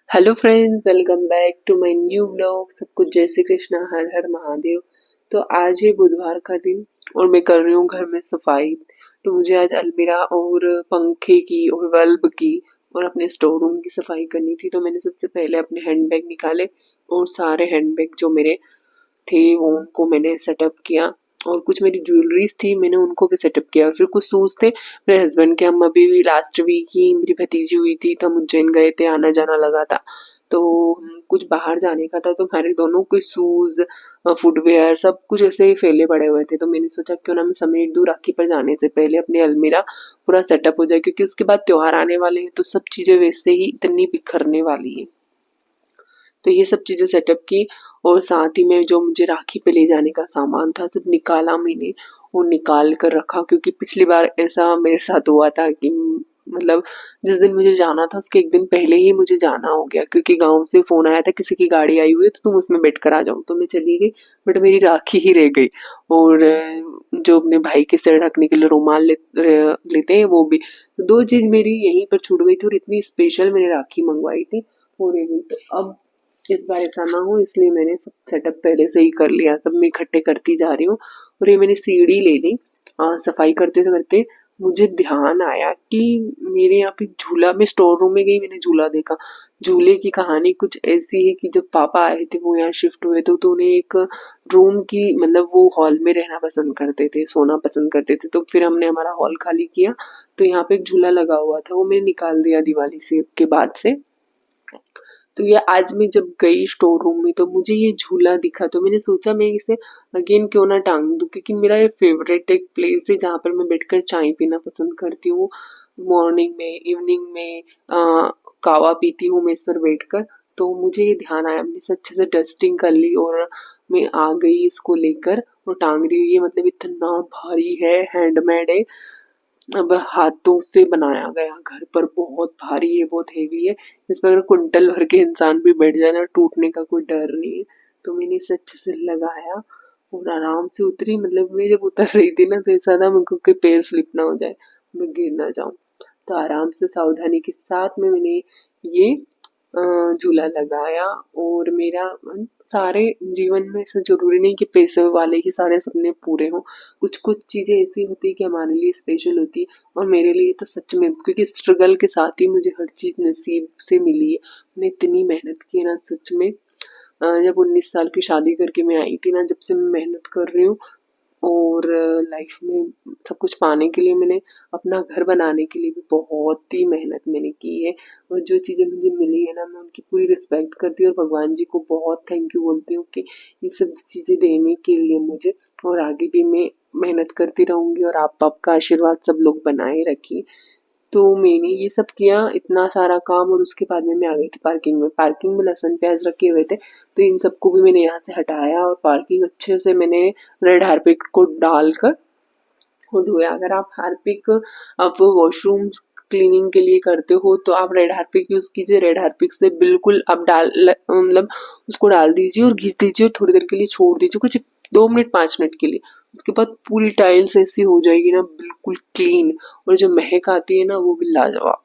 Hello friends, welcome back to my new vlog. सबको जय श्री कृष्णा, हर हर महादेव। तो आज है बुधवार का दिन और मैं कर रही हूँ घर में सफाई। तो मुझे आज अलमीरा और पंखे की और बल्ब की और अपने स्टोर रूम की सफाई करनी थी। तो मैंने सबसे पहले अपने हैंडबैग निकाले और सारे हैंडबैग जो मेरे थे वो उनको मैंने सेटअप किया। और कुछ मेरी ज्वेलरीज थी, मैंने उनको भी सेटअप किया। और फिर कुछ शूज थे मेरे हस्बैंड के। हम अभी भी लास्ट वीक ही मेरी भतीजी हुई थी तो हम उज्जैन गए थे, आना जाना लगा था। तो कुछ बाहर जाने का था तो हमारे दोनों के शूज, फुटवेयर सब कुछ ऐसे ही फैले पड़े हुए थे। तो मैंने सोचा क्यों ना मैं समेट दूं, राखी पर जाने से पहले अपनी अलमीरा पूरा सेटअप हो जाए, क्योंकि उसके बाद त्योहार आने वाले हैं तो सब चीजें वैसे ही इतनी बिखरने वाली है। तो ये सब चीज़ें सेटअप की और साथ ही में जो मुझे राखी पे ले जाने का सामान था सब निकाला मैंने और निकाल कर रखा। क्योंकि पिछली बार ऐसा मेरे साथ हुआ था कि मतलब जिस दिन मुझे जाना था उसके एक दिन पहले ही मुझे जाना हो गया, क्योंकि गांव से फोन आया था किसी की गाड़ी आई हुई है तो तुम उसमें बैठ कर आ जाओ। तो मैं चली गई बट मेरी राखी ही रह गई। और जो अपने भाई के सिर ढकने के लिए रुमाल लेते हैं वो भी। दो चीज मेरी यहीं पर छूट गई थी और इतनी स्पेशल मैंने राखी मंगवाई थी वो रह गई। तो अब इस बार ऐसा ना हो इसलिए मैंने सब सेटअप पहले से ही कर लिया। सब मैं इकट्ठे करती जा रही हूँ। और ये मैंने सीढ़ी ले ली। सफाई करते करते मुझे ध्यान आया कि मेरे यहाँ पे झूला, मैं स्टोर रूम में गई, मैंने झूला देखा। झूले की कहानी कुछ ऐसी है कि जब पापा आए थे वो यहाँ शिफ्ट हुए थे तो उन्हें एक रूम की मतलब वो हॉल में रहना पसंद करते थे, सोना पसंद करते थे। तो फिर हमने हमारा हॉल खाली किया तो यहाँ पे एक झूला लगा हुआ था, वो मैंने निकाल दिया दिवाली से के बाद से। तो ये आज मैं जब गई स्टोर रूम में तो मुझे ये झूला दिखा तो मैंने सोचा मैं इसे अगेन क्यों ना टांग दूं, क्योंकि मेरा ये फेवरेट एक प्लेस है जहाँ पर मैं बैठकर चाय पीना पसंद करती हूँ। मॉर्निंग में, इवनिंग में कावा पीती हूँ मैं इस पर बैठकर। तो मुझे ये ध्यान आया, मैंने इसे अच्छे से डस्टिंग कर ली और मैं आ गई इसको लेकर और टांग रही हूँ। ये मतलब इतना भारी है, हैंडमेड है, अब हाथों से बनाया गया, घर पर बहुत भारी है, बहुत हेवी है। इस पर अगर कुंटल भर के इंसान भी बैठ जाए ना, टूटने का कोई डर नहीं है। तो मैंने इसे अच्छे से लगाया और आराम से उतरी। मतलब मैं जब उतर रही थी ना तो ऐसा था मुझको कि पैर स्लिप ना हो जाए, मैं गिर ना जाऊं। तो आराम से सावधानी के साथ में मैंने ये झूला लगाया। और मेरा सारे जीवन में ऐसा जरूरी नहीं कि पैसे वाले ही सारे सपने पूरे हों। कुछ कुछ चीजें ऐसी होती है कि हमारे लिए स्पेशल होती है और मेरे लिए तो सच में, क्योंकि स्ट्रगल के साथ ही मुझे हर चीज नसीब से मिली है। मैंने इतनी मेहनत की है ना सच में। जब 19 साल की शादी करके मैं आई थी ना, जब से मैं मेहनत कर रही हूँ और लाइफ में सब कुछ पाने के लिए, मैंने अपना घर बनाने के लिए भी बहुत ही मेहनत मैंने की है। और जो चीज़ें मुझे मिली है ना मैं उनकी पूरी रिस्पेक्ट करती हूँ और भगवान जी को बहुत थैंक यू बोलती हूँ कि ये सब चीज़ें देने के लिए मुझे। और आगे भी मैं मेहनत करती रहूँगी और आप आपका आशीर्वाद सब लोग बनाए रखिए। तो मैंने ये सब किया, इतना सारा काम, और उसके बाद में मैं आ गई थी पार्किंग में। पार्किंग में लहसुन प्याज रखे हुए थे तो इन सबको भी मैंने यहाँ से हटाया और पार्किंग अच्छे से मैंने रेड हार्पिक को डालकर और धोया। अगर आप हार्पिक आप वॉशरूम क्लीनिंग के लिए करते हो तो आप रेड हार्पिक यूज कीजिए। रेड हार्पिक से बिल्कुल आप मतलब उसको डाल दीजिए और घिस दीजिए और थोड़ी देर के लिए छोड़ दीजिए, कुछ 2 मिनट 5 मिनट के लिए। उसके बाद पूरी टाइल्स ऐसी हो जाएगी ना बिल्कुल क्लीन। और जो महक आती है ना वो भी लाजवाब,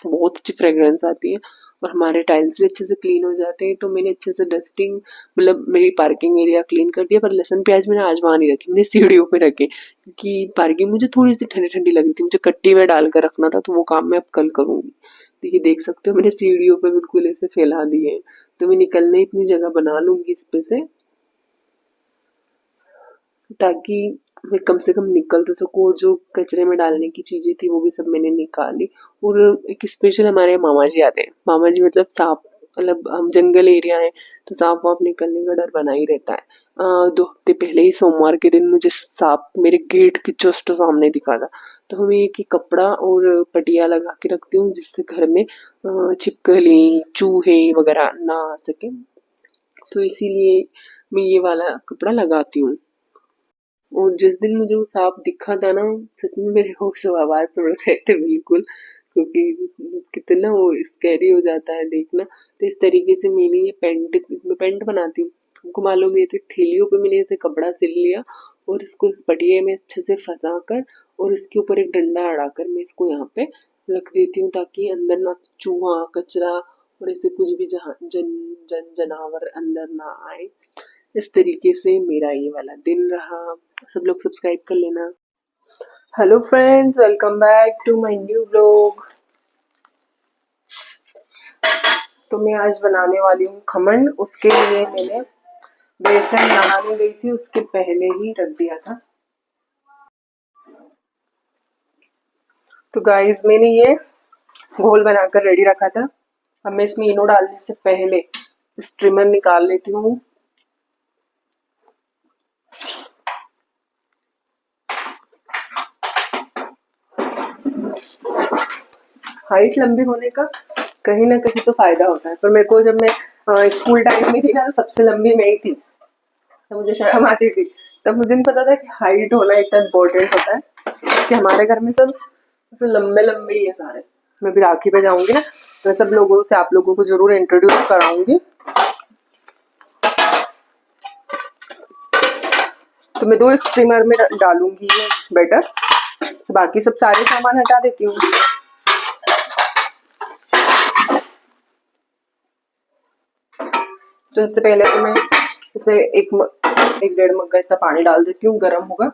बहुत अच्छी फ्रेग्रेंस आती है और हमारे टाइल्स भी अच्छे से क्लीन हो जाते हैं। तो मैंने अच्छे से डस्टिंग मतलब मेरी पार्किंग एरिया क्लीन कर दिया। पर लहसुन प्याज मैंने आज वहाँ नहीं रखी, मैंने सीढ़ियों पे रखे, क्योंकि पार्किंग मुझे थोड़ी सी ठंडी ठंडी लग रही थी, मुझे कट्टी में डाल कर रखना था तो वो काम मैं अब कल करूंगी। तो ये देख सकते हो मैंने सीढ़ियों पे बिल्कुल ऐसे फैला दिए हैं। तो मैं निकलने इतनी जगह बना लूंगी इस पे से ताकि मैं कम से कम निकल तो सकूँ। और जो कचरे में डालने की चीजें थी वो भी सब मैंने निकाली। और एक स्पेशल हमारे मामा जी आते हैं। मामा जी मतलब सांप, मतलब हम जंगल एरिया है तो सांप वाप निकलने का डर बना ही रहता है। 2 हफ्ते पहले ही सोमवार के दिन मुझे सांप मेरे गेट के जस्ट सामने दिखा था। तो मैं एक ही कपड़ा और पटिया लगा के रखती हूँ जिससे घर में छिपकली चूहे वगैरह ना आ सके। तो इसीलिए मैं ये वाला कपड़ा लगाती हूँ। और जिस दिन मुझे वो सांप दिखा था ना, सच में मेरे होश आवाज उड़ रहे थे बिल्कुल, क्योंकि कितना वो स्कैरी हो जाता है देखना। तो इस तरीके से मैंने ये पेंट बनाती हूँ। हमको मालूम है तो थैलियों पे मैंने ऐसे कपड़ा सिल लिया और इसको इस पटिये में अच्छे से फंसा कर और इसके ऊपर एक डंडा अड़ा कर मैं इसको यहाँ पे रख देती हूँ ताकि अंदर ना चूहा कचरा और इससे कुछ भी जनावर अंदर ना आए। इस तरीके से मेरा ये वाला दिन रहा। सब लोग सब्सक्राइब कर लेना। Hello friends, welcome back to my new vlog. तो मैं आज बनाने वाली हूँ खमन। उसके लिए मैंने बेसन नहाने गई थी, उसके पहले ही रख दिया था। तो गाइस, मैंने ये घोल बनाकर रेडी रखा था। अब मैं इसमें इनो डालने से पहले स्ट्रीमर निकाल लेती हूँ। हाइट लंबी होने का कहीं ना कहीं तो फायदा होता है, पर मेरे को जब मैं स्कूल टाइम में थी ना, सबसे लंबी मैं ही थी, तो मुझे शर्म आती थी। तब मुझे नहीं पता था कि हाइट होना इतना इम्पोर्टेंट होता है, कि हमारे घर में सब लंबे लंबे ही है सारे। मैं भी राखी पे जाऊंगी ना, मैं सब लोगों से आप लोगों को जरूर इंट्रोड्यूस कराऊंगी। तो मैं 2 स्ट्रीमर में डालूंगी ये बैटर। तो बाकी सब सारे सामान हटा देती हूँ। तो सबसे पहले तो मैं इसमें एक 1-1.5 मग्गा इतना पानी डाल देती हूँ, गर्म होगा।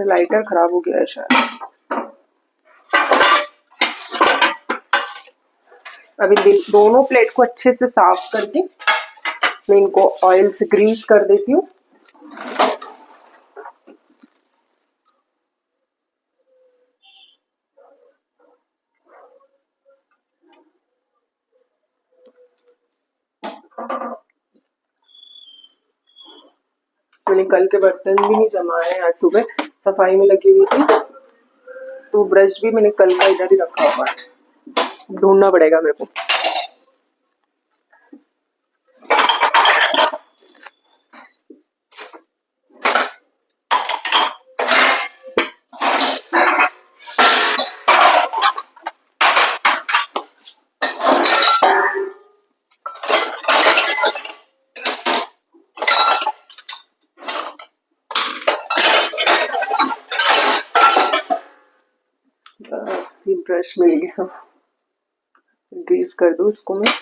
लाइटर खराब हो गया है शायद। अभी दोनों प्लेट को अच्छे से साफ करके मैं इनको ऑयल से ग्रीस कर देती हूँ। मैंने कल के बर्तन भी नहीं जमाए हैं, आज सुबह सफाई में लगी हुई थी। तो ब्रश भी मैंने कल का इधर ही रखा हुआ है, ढूंढना पड़ेगा मेरे को। बस ये ब्रश मिल गया, ग्रीस कर दूं इसको मैं।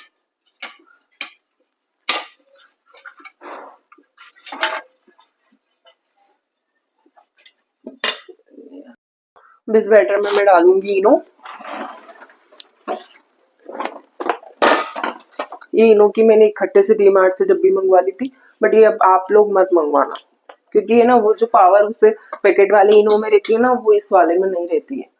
इस बैटर में मैं डालूंगी इनो। ये इनो की मैंने इकट्ठे से डीमार्ट से डब्बी मंगवा ली थी, बट ये अब आप लोग मत मंगवाना, क्योंकि ये ना वो जो पावर उसे पैकेट वाले इनो में रहती है ना, वो इस वाले में नहीं रहती है।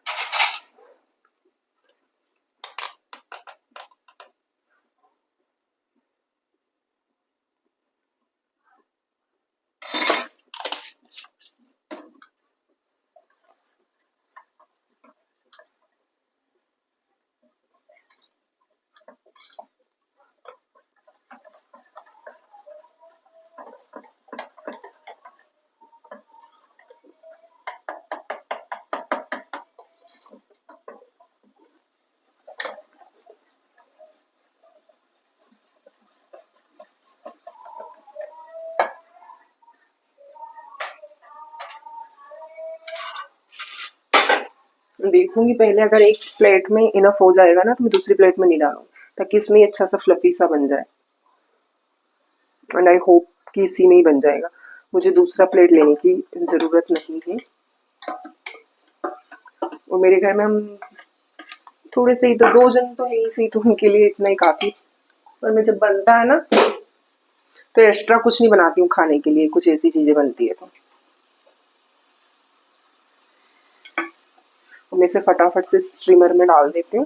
देखूंगी पहले, अगर एक प्लेट में इनफ हो जाएगा ना, तो मैं दूसरी प्लेट में नहीं डालूंगी, ताकि इसमें अच्छा सा फ्लफी सा बन जाए। एंड आई होप कि इसी में ही बन जाएगा, मुझे दूसरा प्लेट लेने की जरूरत नहीं है। और मेरे घर में हम थोड़े से ही, तो 2 जन तो है ही सही, तो उनके लिए इतना ही काफी। पर मैं जब बनता है ना, तो एक्स्ट्रा कुछ नहीं बनाती हूँ खाने के लिए, कुछ ऐसी चीजें बनती है तो मैं इसे फटाफट से स्ट्रीमर में डाल देती हूँ।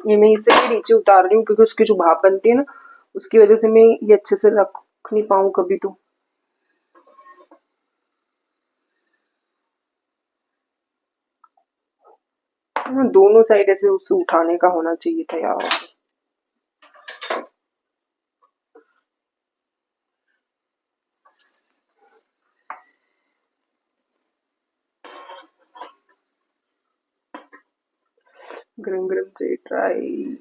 ये मैं इसे भी नीचे उतार रही हूँ, क्योंकि उसकी जो भाप बनती है ना, उसकी वजह से मैं ये अच्छे से नहीं पाऊँ कभी तो। हाँ, दोनों साइड ऐसे उसे उठाने का होना चाहिए था यार। गरम गरम से ट्राई।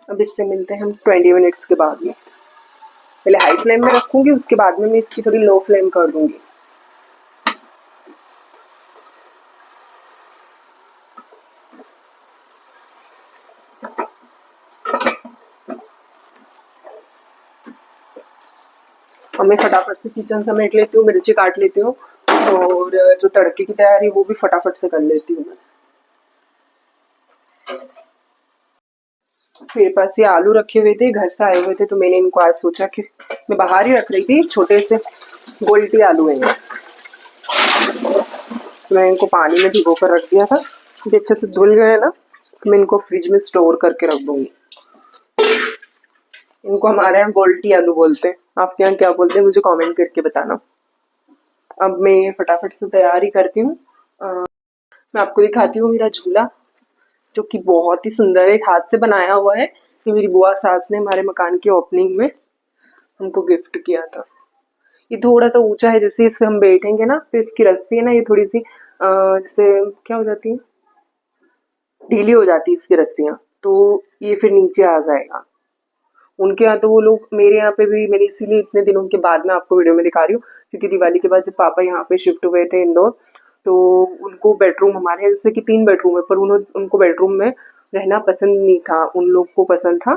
अब इससे मिलते हैं हम 20 मिनट्स के बाद में। पहले हाई फ्लेम में रखूंगी, उसके बाद में मैं इसकी थोड़ी लो फ्लेम कर दूंगी। और मैं फटाफट से किचन समेट लेती हूँ, मिर्ची काट लेती हूँ और जो तड़के की तैयारी वो भी फटाफट से कर लेती हूँ मैं। मेरे पास ये आलू रखे हुए थे, घर से आए हुए थे, तो मैंने इनको आज सोचा कि मैं बाहर ही रख रही थी। छोटे से गोल्टी आलू है ये। तो मैं इनको पानी में भिगो कर रख दिया था, ये अच्छे से धुल गए ना, तो मैं इनको फ्रिज में स्टोर करके रख दूंगी। इनको हमारे यहाँ गोल्टी आलू बोलते हैं, आपके यहाँ क्या बोलते हैं मुझे कमेंट करके बताना। अब मैं फटाफट से तैयारी करती हूँ। मैं आपको दिखाती हूँ मेरा झूला, जो कि बहुत ही सुंदर है, एक हाथ से बनाया हुआ है। ये मेरी बुआ सास ने हमारे मकान की ओपनिंग में हमको गिफ्ट किया था। ये थोड़ा सा ऊंचा है, जैसे इस पे हम बैठेंगे ना तो इसकी रस्सी है ना, ये थोड़ी सी जैसे क्या हो जाती है, ढीली हो जाती है इसकी रस्सियाँ, तो ये फिर नीचे आ जाएगा। उनके यहाँ तो वो लोग, मेरे यहाँ पे भी, मैंने इसीलिए इतने दिनों के बाद में आपको वीडियो में दिखा रही हूँ, क्योंकि दिवाली के बाद जब पापा यहाँ पे शिफ्ट हुए थे इंदौर, तो उनको बेडरूम, हमारे यहाँ जैसे कि 3 बेडरूम है, पर उनको बेडरूम में रहना पसंद नहीं था। उन लोग को पसंद था,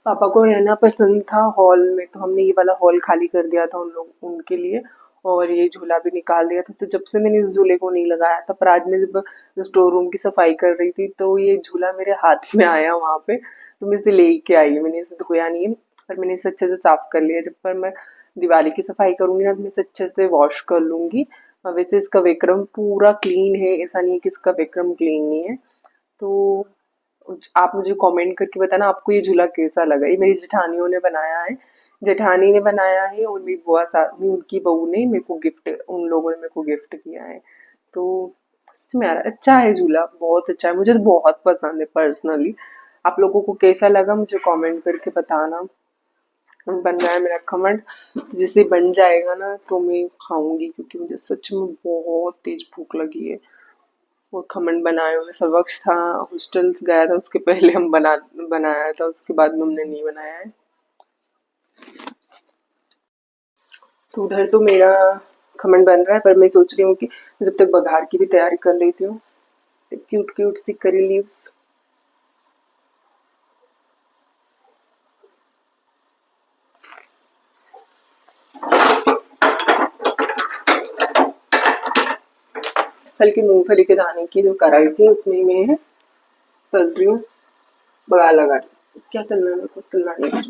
पापा को रहना पसंद था हॉल में, तो हमने ये वाला हॉल खाली कर दिया था उन लोग उनके लिए, और ये झूला भी निकाल दिया था। तो जब से मैंने इस झूले को नहीं लगाया था, पर आज मैं जब स्टोर रूम की सफाई कर रही थी तो ये झूला मेरे हाथ में आया वहाँ पे, तो मैं इसे लेके आई। मैंने इसे धोया नहीं है, पर मैंने इसे अच्छे से साफ कर लिया। जब पर मैं दिवाली की सफाई करूंगी ना, तो मैं इसे अच्छे से वॉश कर लूंगी। वैसे इसका विक्रम पूरा क्लीन है, ऐसा नहीं है कि इसका विक्रम क्लीन नहीं है। तो आप मुझे कमेंट करके बताना आपको ये झूला कैसा लगा। ये मेरी जेठानियों ने बनाया है, जेठानी ने बनाया है, और मेरी बुआ साथ में उनकी बहू ने मेरे को गिफ्ट, उन लोगों ने मेरे को गिफ्ट किया है। तो सच में यार अच्छा है झूला, बहुत अच्छा है, मुझे तो बहुत पसंद है पर्सनली। आप लोगों को कैसा लगा मुझे कमेंट करके बताना। बन रहा है मेरा खमण, तो जैसे बन जाएगा ना तो मैं खाऊंगी, क्योंकि मुझे सच में बहुत तेज भूख लगी है। वो खमन बनाए हुए सब वक्त था, हॉस्टल गया था उसके पहले हम बनाया था, उसके बाद में हमने नहीं बनाया है। तो उधर तो मेरा खमन बन रहा है, पर मैं सोच रही हूँ कि जब तक बघार की भी तैयारी कर लेती हूँ। क्यूट क्यूट सी करी लीव्स। हल्की मूंगफली के दाने की जो कढ़ाई थी उसमें मैं तल रही हूँ, बघार लगा रही हूँ। क्या तलना है, मेरे को तलना नहीं है।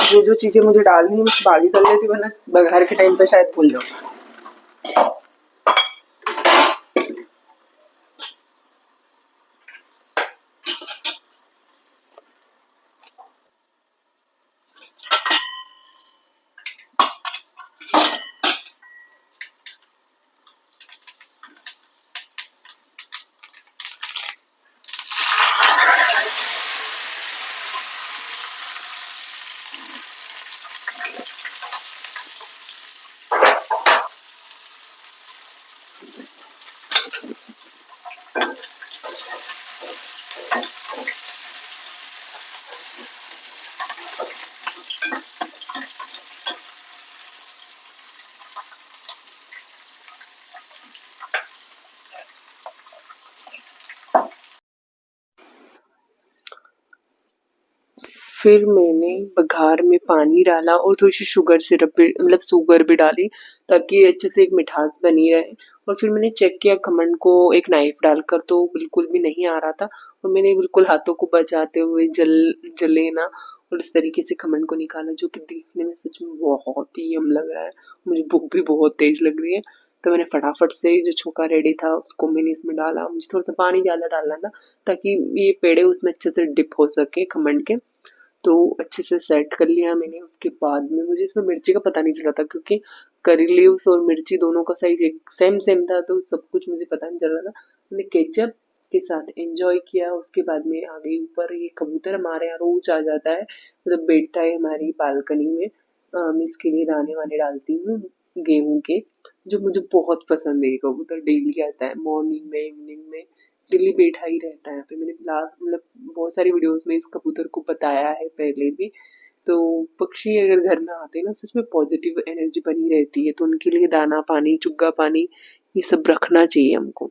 जो जो चीजें मुझे डालनी है मैं बागी कर लेती हूँ, वरना बघार के टाइम पे शायद भूल जाऊँ। फिर मैंने बघार में पानी डाला और थोड़ी सी शुगर सिरप भी मतलब शुगर भी डाली ताकि अच्छे से एक मिठास बनी रहे। और फिर मैंने चेक किया खमन को एक नाइफ डालकर तो बिल्कुल भी नहीं आ रहा था और मैंने बिल्कुल हाथों को बचाते हुए जले ना और इस तरीके से खमन को निकाला जो कि देखने में सच में बहुत ही यम लग रहा है। मुझे भूख भी बहुत तेज लग रही है तो मैंने फटाफट से जो छोका रेडी था उसको मैंने इसमें डाला। मुझे थोड़ा सा पानी ज़्यादा डालना था ताकि ये पेड़े उसमें अच्छे से डिप हो सके खमन के। तो अच्छे से सेट कर लिया मैंने। उसके बाद में मुझे इसमें मिर्ची का पता नहीं चला था क्योंकि करी लीव्स और मिर्ची दोनों का साइज एक सेम सेम था तो सब कुछ मुझे पता नहीं चल रहा था। मैंने केचप के साथ एंजॉय किया। उसके बाद में आ गई ऊपर। ये कबूतर हमारे यहाँ रोज आ जाता है मतलब बैठता है हमारी बालकनी में। मैं इसके लिए दाने वाने डालती हूँ गेहूं के जो मुझे बहुत पसंद है। ये कबूतर डेली आता है मॉर्निंग में इवनिंग में डेली बैठा ही रहता है। तो मैंने लास्ट मतलब बहुत सारी वीडियोस में इस कबूतर को बताया है पहले भी। तो पक्षी अगर घर में आते हैं ना सच में पॉजिटिव एनर्जी बनी रहती है तो उनके लिए दाना पानी चुग्गा पानी ये सब रखना चाहिए हमको।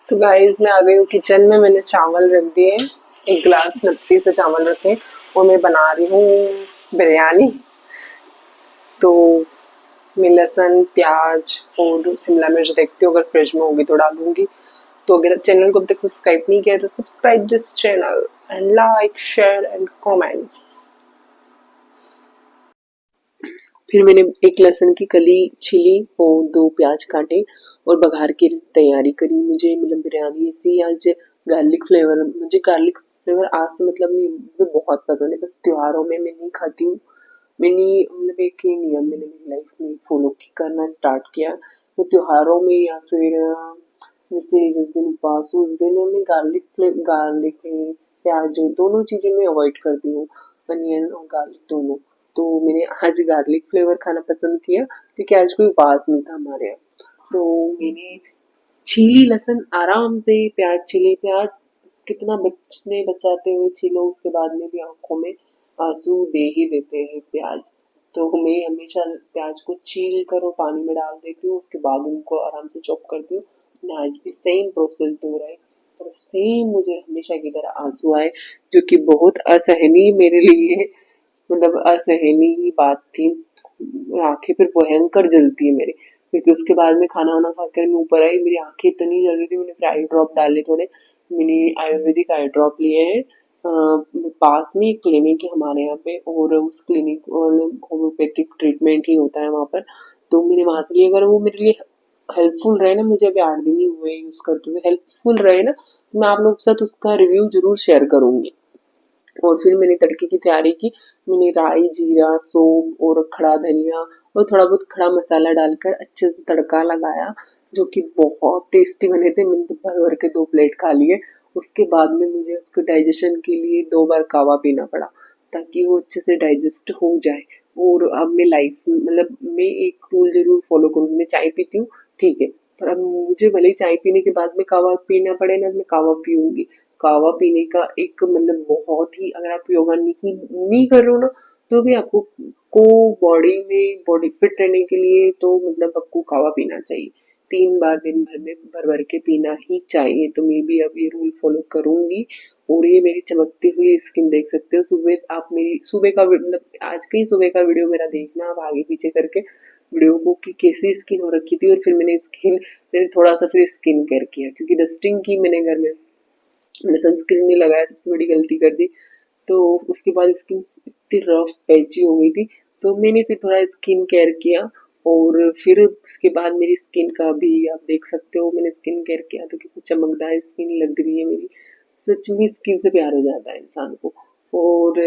तो गाइस मैं आ गई हूँ किचन में। मैंने चावल रख दिए, एक गिलास नत्ती से चावल रखे और मैं बना रही हूँ बिरयानी। तो मैं लहसुन प्याज और शिमला मिर्च देखती हूँ अगर फ्रिज में होगी तो डालूंगी। तो अगर चैनल को अभी तक सब्सक्राइब नहीं किया तो subscribe this channel and like share and comment. फिर मैंने एक लहसुन की कली छिली और 2 प्याज काटे और बघार की तैयारी करी। मुझे मतलब बिरयानी ऐसी आज गार्लिक फ्लेवर मुझे गार्लिक फ्लेवर आज से मतलब नहीं मुझे बहुत पसंद है। बस त्योहारों में मैं नहीं खाती हूँ। मैंने मतलब एक ही नियम मैंने मेरी लाइफ में फॉलो करना स्टार्ट किया। तो त्योहारों में या फिर जैसे जिस दिन उपवास हो उस दिन मैं गार्लिक है प्याज है दोनों चीज़ें मैं अवॉइड करती हूँ। अनियन और गार्लिक दोनों। तो मैंने आज गार्लिक फ्लेवर खाना पसंद किया क्योंकि आज कोई उपवास नहीं था हमारे यहाँ। तो मैंने छीली लहसुन आराम से प्याज छिले प्याज कितना बचने बचाते हुए छीलो उसके बाद में भी आंखों में आंसू दे ही देते हैं प्याज। तो मैं हमेशा प्याज को छील कर और पानी में डाल देती हूँ उसके बाद उनको आराम से चॉप करती हूँ। मैंने आज भी सेम प्रोसेस दोहराई और सेम मुझे हमेशा की तरह आंसू आए जो कि बहुत असहनीय मेरे लिए मतलब असहनीय बात थी। आंखें फिर भयंकर जलती है मेरी क्योंकि उसके बाद में खाना वाना खाकर मैं ऊपर आई मेरी आंखें इतनी जल रही थी। मैंने फिर आई ड्रॉप डाले थोड़े। मैंने आयुर्वेदिक आई ड्रॉप लिए हैं। पास में एक क्लिनिक है हमारे यहाँ पे और उस क्लिनिक होम्योपैथिक ट्रीटमेंट ही होता है वहाँ पर। तो मैंने वहाँ से लिए अगर वो मेरे लिए हेल्पफुल रहे ना मुझे अभी 8 दिन ही हुए यूज करते हुए हेल्पफुल रहे ना तो मैं आप लोग के साथ उसका रिव्यू जरूर शेयर करूंगी। और फिर मैंने तड़के की तैयारी की। मैंने राई जीरा सौंफ और खड़ा धनिया और थोड़ा बहुत खड़ा मसाला डालकर अच्छे से तड़का लगाया जो कि बहुत टेस्टी बने थे। मैंने तो भर भर के 2 प्लेट खा लिए। उसके बाद में मुझे उसको डाइजेशन के लिए 2 बार कावा पीना पड़ा ताकि वो अच्छे से डाइजेस्ट हो जाए। और अब मैं लाइफ मतलब मैं एक रूल जरूर फॉलो करूंगी। मैं चाय पीती हूँ ठीक है पर अब मुझे भले ही चाय पीने के बाद में कावा पीना पड़े ना मैं कावा पीऊंगी। कावा पीने का एक मतलब बहुत ही अगर आप योगा नहीं कर रहे हो ना तो भी आपको को बॉडी में बॉडी फिट रहने के लिए तो मतलब आपको कावा पीना चाहिए। 3 बार दिन भर में भर भर के पीना ही चाहिए। तो मैं भी अब ये रूल फॉलो करूंगी। और ये मेरी चमकती हुई स्किन देख सकते हो। सुबह आप मेरी सुबह का मतलब आज का ही सुबह का वीडियो मेरा देखना आप आगे पीछे करके वीडियो को कि कैसी स्किन हो रखी थी। और फिर मैंने थोड़ा सा फिर स्किन केयर किया क्योंकि डस्टिंग की मैंने घर में मैंने सनस्क्रीन नहीं लगाया सबसे बड़ी गलती कर दी। तो उसके बाद स्किन इतनी रफ पैची हो गई थी तो मैंने फिर थोड़ा स्किन केयर किया। और फिर उसके बाद मेरी स्किन का भी आप देख सकते हो मैंने स्किन केयर किया तो कैसे चमकदार स्किन लग रही है मेरी। सच में स्किन से प्यार हो जाता है इंसान को। और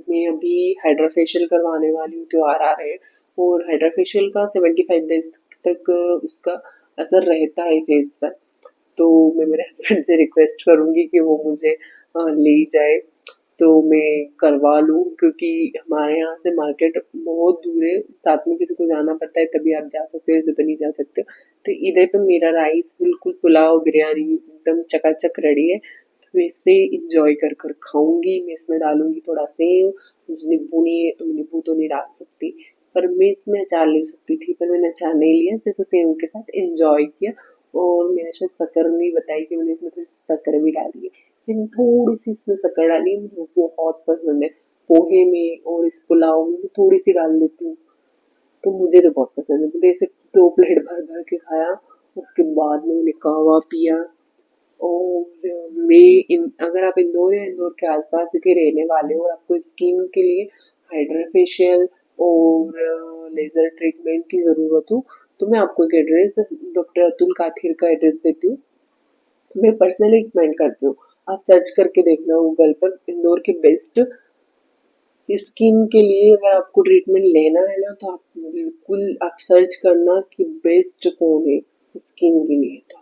मैं अभी हाइड्रा फेशियल करवाने वाली हूँ त्योहार आ रहे हैं और हाइड्रा फेशियल का 75 डेज तक उसका असर रहता है फेस पर। तो मैं मेरे हस्बैंड से रिक्वेस्ट करूंगी कि वो मुझे ले जाए तो मैं करवा लूँ क्योंकि हमारे यहाँ से मार्केट बहुत दूर है। साथ में किसी को जाना पड़ता है तभी आप जा सकते हो ऐसे तो नहीं जा सकते हो। तो इधर तो मेरा राइस बिल्कुल पुलाव बिरयानी एकदम चकाचक रेडी है। तो मैं इसे इंजॉय कर कर खाऊंगी। मैं इसमें डालूंगी थोड़ा सेव नींबू नहीं है तो मैं नींबू तो नहीं डाल सकती पर मैं इसमें अचार ले सकती थी पर मैंने अचार नहीं लिया सिर्फ सेव के साथ इंजॉय किया। और मैंने शायद शक्कर नहीं बताई कि मैंने इसमें थोड़ी सी शक्कर भी डाली है। मैंने थोड़ी सी इसमें शक्कर डाली, मुझे बहुत पसंद है। पोहे में और इस पुलाव में भी थोड़ी सी डाल देती हूँ, तो मुझे तो बहुत पसंद है। मैंने इसे 2 प्लेट भर-भर के खाया, उसके बाद में मैंने कहवा पिया। और मैं इन अगर आप इंदौर या इंदौर के आस-पास के रहने वाले हो और आपको स्किन के लिए हाइड्रा फेशियल और लेज़र ट्रीटमेंट की ज़रूरत हो, तो मैं आपको एक एड्रेस डॉक्टर अतुल काथिर का एड्रेस देती हूँ। मैं पर्सनली रिकमेंड करती हूँ, आप सर्च करके देखना गूगल पर इंदौर के बेस्ट स्किन के लिए। अगर आपको ट्रीटमेंट लेना है ना, तो आप बिल्कुल आप सर्च करना कि बेस्ट कौन है स्किन के लिए। तो